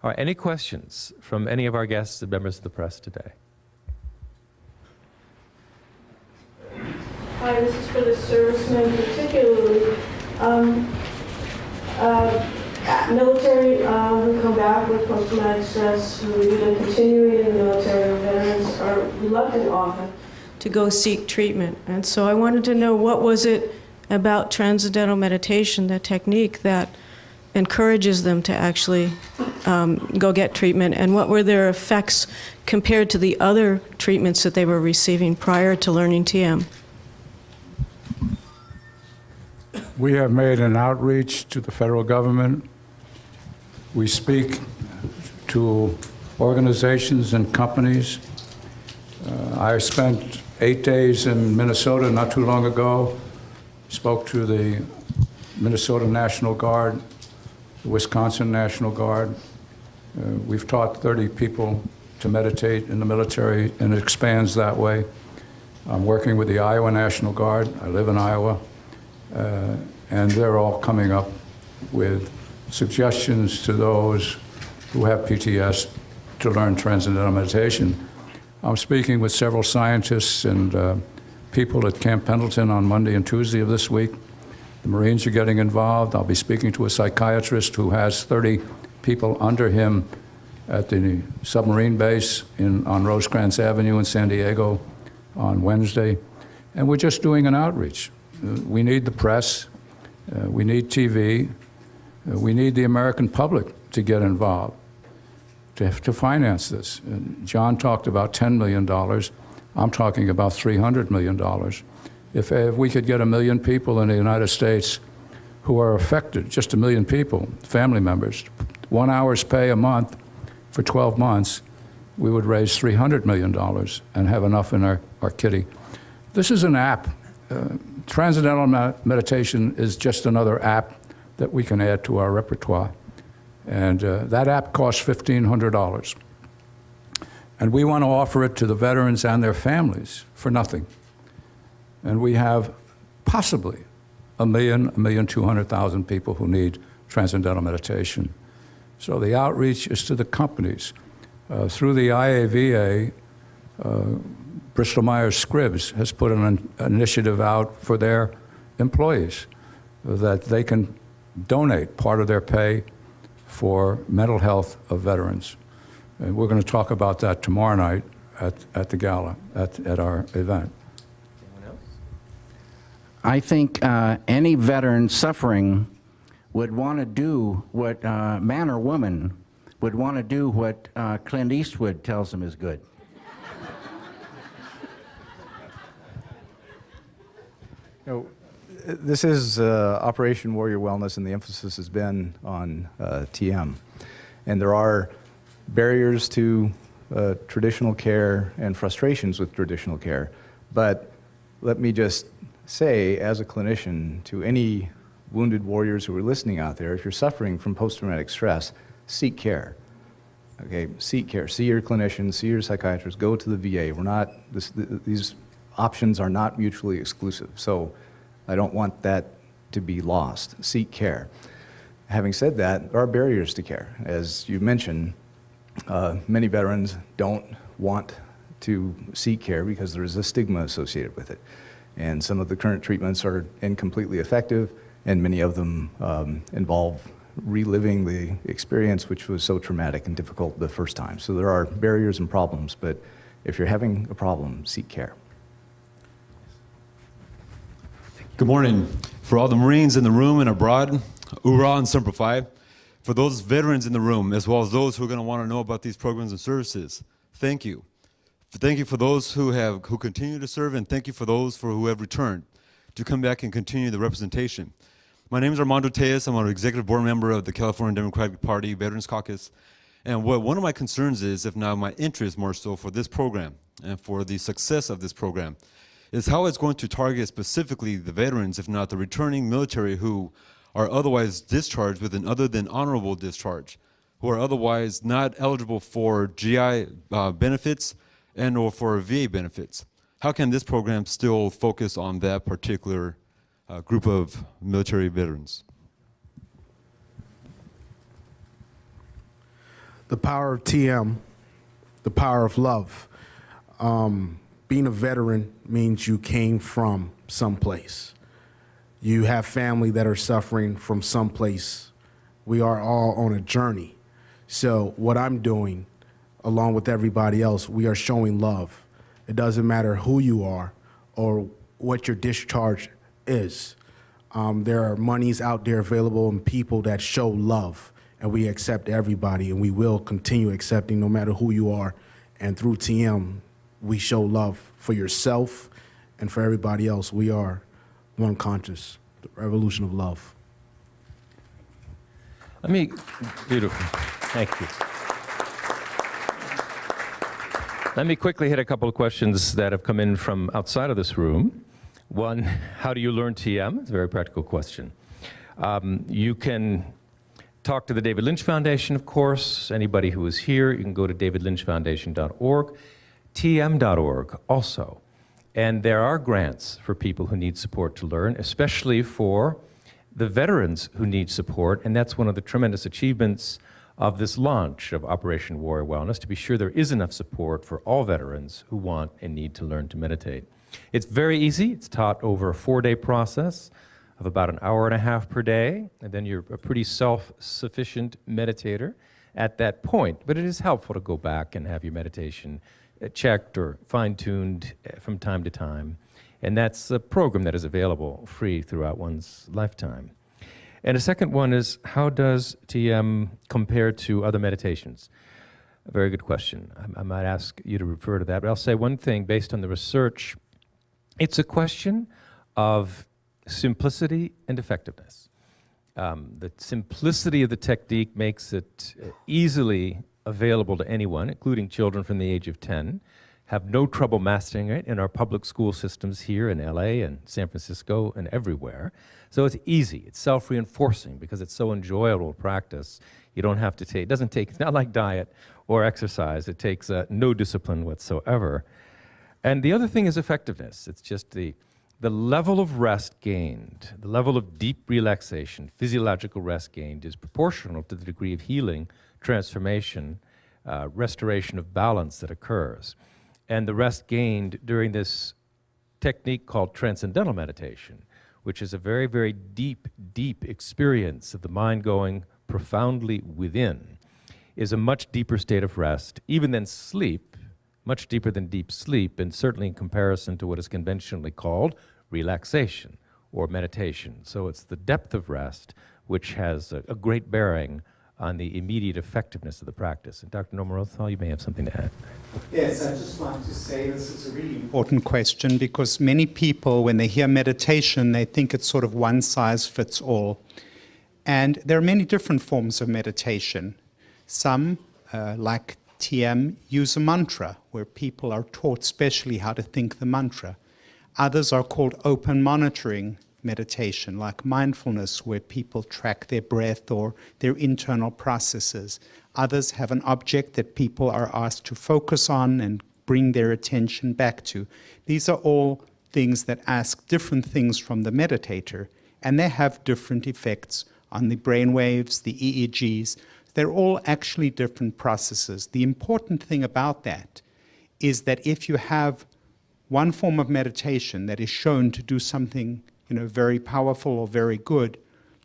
All right, any questions from any of our guests and members of the press today? Hi, this is for the servicemen particularly. Military who come back with post-traumatic stress, who either continuing in the military or veterans, are reluctant often to go seek treatment. And so I wanted to know, what was it about transcendental meditation, that technique, that encourages them to actually go get treatment, and what were their effects compared to the other treatments that they were receiving prior to learning TM? We have made an outreach to the federal government. We speak to organizations and companies. I spent 8 days in Minnesota not too long ago, spoke to the Minnesota National Guard, the Wisconsin National Guard. We've taught 30 people to meditate in the military, and it expands that way. I'm working with the Iowa National Guard. I live in Iowa. And they're all coming up with suggestions to those who have PTS to learn transcendental meditation. I'm speaking with several scientists and people at Camp Pendleton on Monday and Tuesday of this week. The Marines are getting involved. I'll be speaking to a psychiatrist who has 30 people under him at the submarine base on Rosecrans Avenue in San Diego on Wednesday. And we're just doing an outreach. We need the press, we need TV, we need the American public to get involved, to finance this. And John talked about $10 million. I'm talking about $300 million. If we could get 1 million people in the United States who are affected, just 1 million people, family members, 1 hour's pay a month for 12 months, we would raise $300 million and have enough in our kitty. This is an app. Transcendental meditation is just another app that we can add to our repertoire. And that app costs $1,500. And we want to offer it to the veterans and their families for nothing. And we have possibly 1,200,000 people who need transcendental meditation. So the outreach is to the companies. Through the IAVA, Bristol Myers Squibb has put an initiative out for their employees that they can donate part of their pay for mental health of veterans. And we're going to talk about that tomorrow night at the gala, at our event. Anyone else? I think any veteran suffering would want to do what, man or woman, would want to do what Clint Eastwood tells them is good. You know, this is Operation Warrior Wellness, and the emphasis has been on TM. And there are barriers to traditional care and frustrations with traditional care. But let me just say, as a clinician, to any wounded warriors who are listening out there, if you're suffering from post-traumatic stress, seek care. Okay, seek care. See your clinician, see your psychiatrist, go to the VA. We're not, these options are not mutually exclusive. So I don't want that to be lost. Seek care. Having said that, there are barriers to care. As you mentioned, many veterans don't want to seek care because there is a stigma associated with it. And some of the current treatments are incompletely effective, and many of them involve reliving the experience, which was so traumatic and difficult the first time. So there are barriers and problems, but if you're having a problem, seek care. Good morning. For all the Marines in the room and abroad, Ura and Semper Fi. For those veterans in the room, as well as those who are going to want to know about these programs and services, thank you. Thank you for those who continue to serve, and thank you for those who have returned to come back and continue the representation. My name is Armando Tejas. I'm an executive board member of the California Democratic Party Veterans Caucus. And what one of my concerns is, if not my interest more so for this program and for the success of this program, is how it's going to target specifically the veterans, if not the returning military who are otherwise discharged with an other than honorable discharge, who are otherwise not eligible for GI benefits and or for VA benefits. How can this program still focus on that particular group of military veterans? The power of TM, the power of love. Being a veteran means you came from someplace. You have family that are suffering from someplace. We are all on a journey. So what I'm doing, along with everybody else, we are showing love. It doesn't matter who you are or what your discharge is. There are monies out there available and people that show love, and we accept everybody, and we will continue accepting no matter who you are. And through TM, we show love for yourself and for everybody else. We are one conscious, the revolution of love. Beautiful. Thank you. Let me quickly hit a couple of questions that have come in from outside of this room. One, how do you learn TM? It's a very practical question. You can talk to the David Lynch Foundation, of course. Anybody who is here, you can go to davidlynchfoundation.org, tm.org also. And there are grants for people who need support to learn, especially for the veterans who need support, and that's one of the tremendous achievements of this launch of Operation Warrior Wellness, to be sure there is enough support for all veterans who want and need to learn to meditate. It's very easy. It's taught over a 4-day process of about an hour and a half per day, and then you're a pretty self-sufficient meditator at that point. But it is helpful to go back and have your meditation checked or fine-tuned from time to time. And that's a program that is available free throughout one's lifetime. And a second one is, how does TM compare to other meditations? A very good question. I might ask you to refer to that, but I'll say one thing based on the research. It's a question of simplicity and effectiveness. The simplicity of the technique makes it easily available to anyone, including children from the age of 10. Have no trouble mastering it in our public school systems here in LA and San Francisco and everywhere. So it's easy, it's self-reinforcing because it's so enjoyable to practice. You don't have to take, it's not like diet or exercise. It takes no discipline whatsoever. And the other thing is effectiveness. It's just the level of rest gained, the level of deep relaxation, physiological rest gained is proportional to the degree of healing, transformation, restoration of balance that occurs. And the rest gained during this technique called transcendental meditation, which is a very, very deep, deep experience of the mind going profoundly within, is a much deeper state of rest, even than sleep, much deeper than deep sleep, and certainly in comparison to what is conventionally called relaxation or meditation. So it's the depth of rest which has a great bearing on the immediate effectiveness of the practice. And Dr. Nomarothal, you may have something to add. Yes, I just want to say this is a really important question because many people, when they hear meditation, they think it's sort of one size fits all. And there are many different forms of meditation. Some, like TM, use a mantra, where people are taught specially how to think the mantra. Others are called open monitoring meditation, like mindfulness, where people track their breath or their internal processes. Others have an object that people are asked to focus on and bring their attention back to. These are all things that ask different things from the meditator, and they have different effects on the brain waves, the EEGs. They're all actually different processes. The important thing about that is that if you have one form of meditation that is shown to do something very powerful or very good,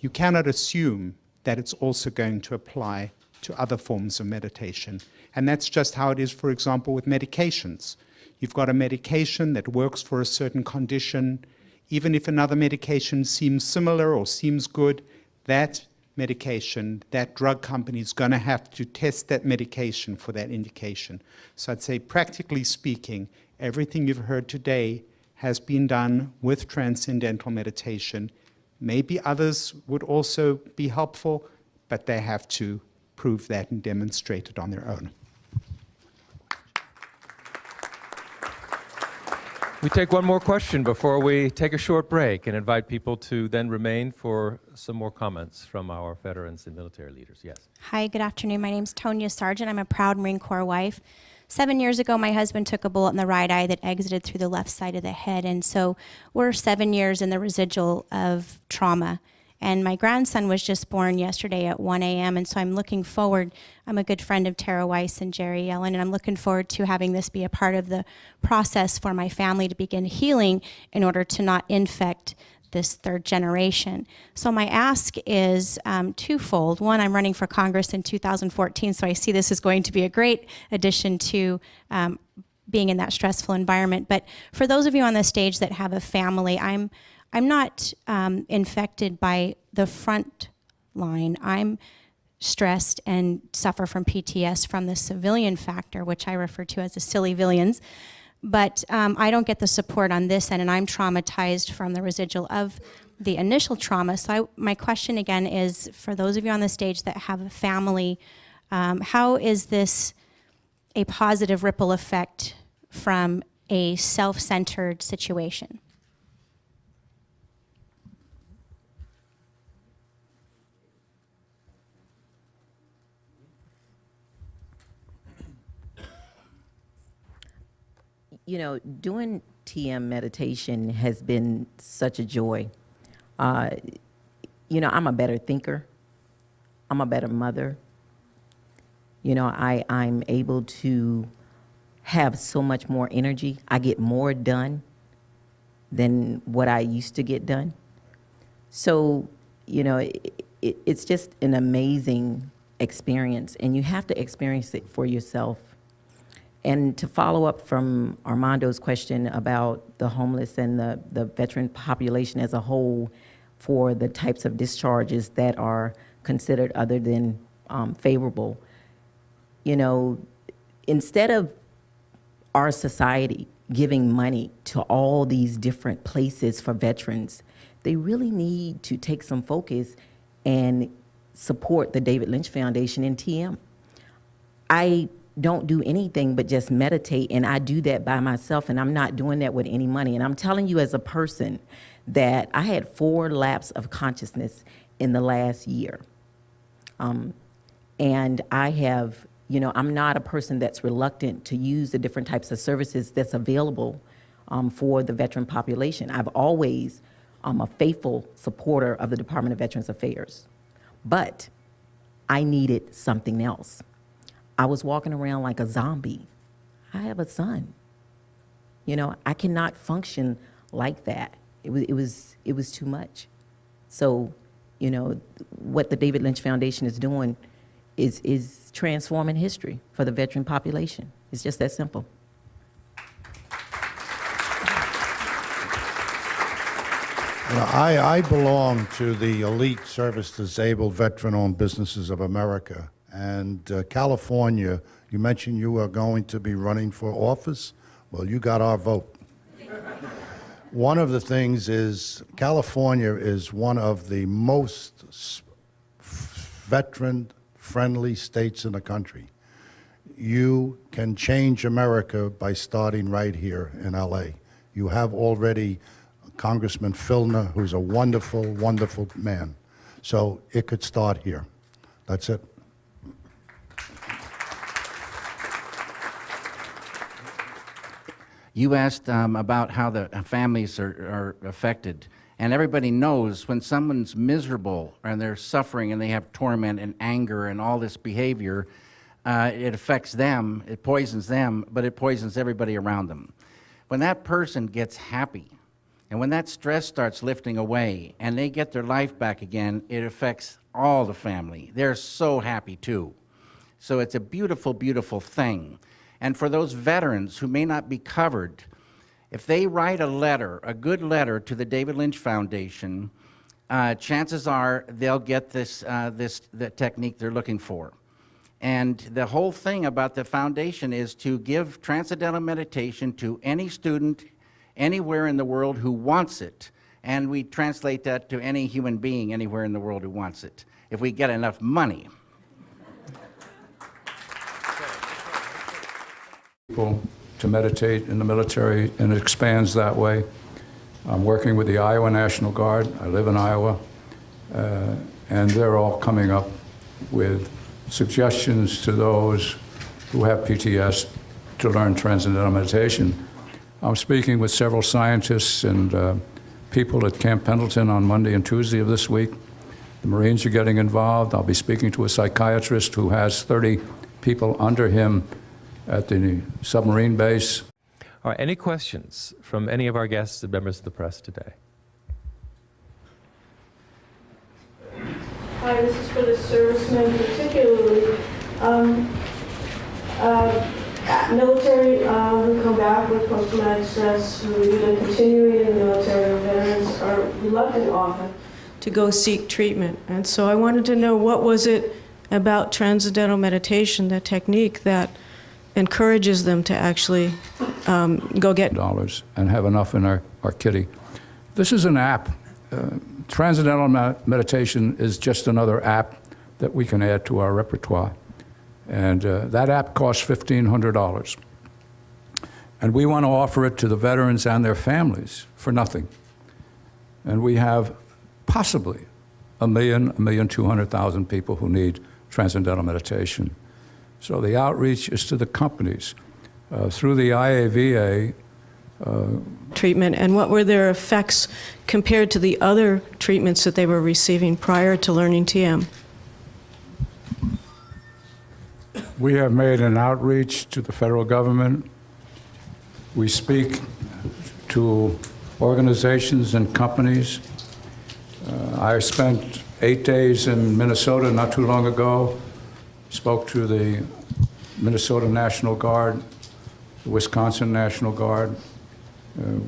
you cannot assume that it's also going to apply to other forms of meditation. And that's just how it is, for example, with medications. You've got a medication that works for a certain condition. Even if another medication seems similar or seems good, that medication, that drug company is going to have to test that medication for that indication. So I'd say, practically speaking, everything you've heard today has been done with transcendental meditation. Maybe others would also be helpful, but they have to prove that and demonstrate it on their own. We take one more question before we take a short break and invite people to then remain for some more comments from our veterans and military leaders. Yes. Hi, good afternoon. My name's Tonya Sargent. I'm a proud Marine Corps wife. 7 years ago, my husband took a bullet in the right eye that exited through the left side of the head. And so we're 7 years in the residual of trauma. And my grandson was just born yesterday at 1 a.m., and so I'm looking forward. I'm a good friend of Tara Weiss and Jerry Yellen, and I'm looking forward to having this be a part of the process for my family to begin healing in order to not infect this third generation. So my ask is twofold. One, I'm running for Congress in 2014, so I see this as going to be a great addition to being in that stressful environment. But for those of you on the stage that have a family, I'm not infected by the front line. I'm stressed and suffer from PTS from the civilian factor, which I refer to as the silly villains. But I don't get the support on this end, and I'm traumatized from the residual of the initial trauma. So my question again is, for those of you on the stage that have a family, how is this a positive ripple effect from a self-centered situation? You know, doing TM meditation has been such a joy. You know, I'm a better thinker. I'm a better mother. You know, I'm able to have so much more energy. I get more done than what I used to get done. So, you know, it's just an amazing experience, and you have to experience it for yourself. And to follow up from Armando's question about the homeless and the veteran population as a whole for the types of discharges that are considered other than favorable, you know, instead of our society giving money to all these different places for veterans, they really need to take some focus and support the David Lynch Foundation and TM. I don't do anything but just meditate, and I do that by myself, and I'm not doing that with any money. And I'm telling you as a person that I had 4 lapses of consciousness in the last year. And I have, you know, I'm not a person that's reluctant to use the different types of services that's available for the veteran population. I've always a faithful supporter of the Department of Veterans Affairs, but I needed something else. I was walking around like a zombie. I have a son. You know, I cannot function like that. It was too much. So, you know, what the David Lynch Foundation is doing is transforming history for the veteran population. It's just that simple. You know, I belong to the elite service-disabled veteran-owned businesses of America. And California, you mentioned you are going to be running for office. Well, you got our vote. One of the things is California is one of the most veteran-friendly states in the country. You can change America by starting right here in LA. You have already Congressman Filner, who's a wonderful, wonderful man. So it could start here. That's it. You asked about how the families are affected. And everybody knows when someone's miserable and they're suffering and they have torment and anger and all this behavior, it affects them, it poisons them, but it poisons everybody around them. When that person gets happy and when that stress starts lifting away and they get their life back again, it affects all the family. They're so happy too. So it's a beautiful, beautiful thing. And for those veterans who may not be covered, if they write a letter, a good letter to the David Lynch Foundation, chances are they'll get the technique they're looking for. And the whole thing about the foundation is to give transcendental meditation to any student anywhere in the world who wants it. And we translate that to any human being anywhere in the world who wants it, if we get enough money. People to meditate in the military, and it expands that way. I'm working with the Iowa National Guard. I live in Iowa, and they're all coming up with suggestions to those who have PTS to learn transcendental meditation. I'm speaking with several scientists and people at Camp Pendleton on Monday and Tuesday of this week. The Marines are getting involved. I'll be speaking to a psychiatrist who has 30 people under him at the submarine base. All right, any questions from any of our guests and members of the press today? Hi, this is for the servicemen particularly. Military who come back with post-traumatic stress, who are either continuing in the military or veterans, are reluctant often to go seek treatment. And so I wanted to know, what was it about transcendental meditation, that technique, that encourages them to actually go get dollars and have enough in our kitty. This is an app. Transcendental meditation is just another app that we can add to our repertoire. And that app costs $1,500. And we want to offer it to the veterans and their families for nothing. And we have possibly 1,200,000 people who need transcendental meditation. So the outreach is to the companies. Through the IAVA, treatment, and what were their effects compared to the other treatments that they were receiving prior to learning TM? we have made an outreach to the federal government. We speak to organizations and companies. I spent 8 days in Minnesota not too long ago, spoke to the Minnesota National Guard, the Wisconsin National Guard.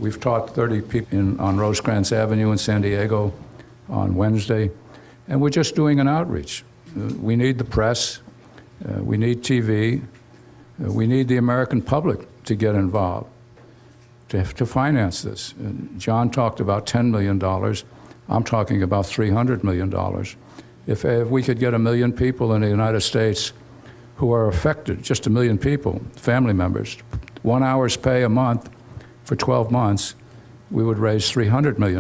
We've taught 30 people on Rosecrans Avenue in San Diego on Wednesday, and we're just doing an outreach. We need the press, we need TV, we need the American public to get involved, to finance this. John talked about $10 million. I'm talking about $300 million. If we could get 1 million people in the United States who are affected, just 1 million people, family members, 1 hour's pay a month for 12 months, we would raise $300 million.